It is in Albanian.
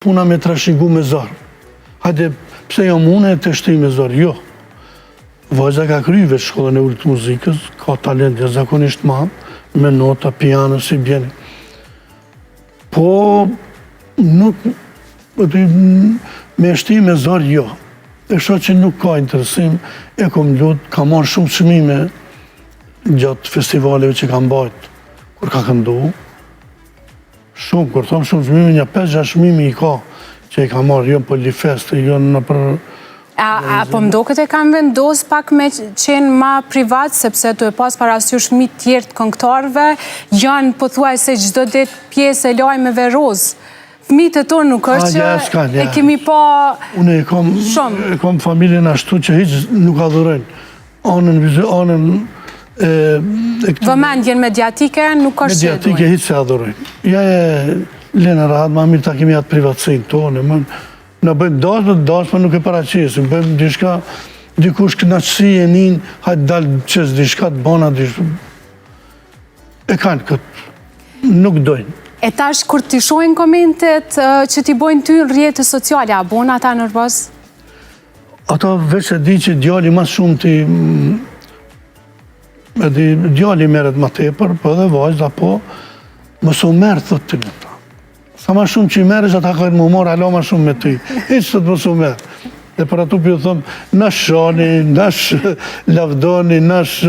puna me trashëgu me zor. Hajde, pse jam une të shtri me zor? Jo. Vajza ka kry veç shkollën e ulët muzikës, ka talent jashtëzakonisht madh, me nota, piano, si bjeni. Po, nuk, me shti me zor, jo. E shoh që nuk ka interesim, e kom lut, ka marrë shumë çmime gjatë festivaleve që kam bajt, kur ka këndu. Shumë, kur thom shumë çmime, një 5-6 çmime i ka, që i ka marrë, jo për Lifest, jo në për... A po më duket e kam vendos pak me qenë ma privat, sepse të e pas parasysh fëmijë tjerë të këngëtarëve, janë pothuajse çdo ditë pjesë e lajmeve roz. Fëmijët e tonë nuk është që e kemi pa Unë e kom familjen ashtu që hiç nuk adhurojnë. Anën vëmendjen mediatike nuk është që mediatike hiç se adhurojnë. Ja e Lena rahat, ma mirë ta kemi atë privatësinë tonë, në bëjmë dashme nuk e paraqisim, bëjmë dishka, dikush kënaqësi e nin, hajtë dalë qës dishka të bona dishka. E kanë këtë, nuk dojnë. E tash, kur t'i shojnë komentet që t'i bojnë ty në rrjetet sociale, a bon ata nervoz? Ata veç e di që djali ma shumë djali meret ma tepër, po edhe vajzda po, mësu merë, thot të në ta. Sa ma shumë që i merë, që ata kajtë më morë, alo ma shumë me ty. Hiqë të të mësu merë. Dhe për atu për ju thëmë, nash shani, nash lavdoni, nash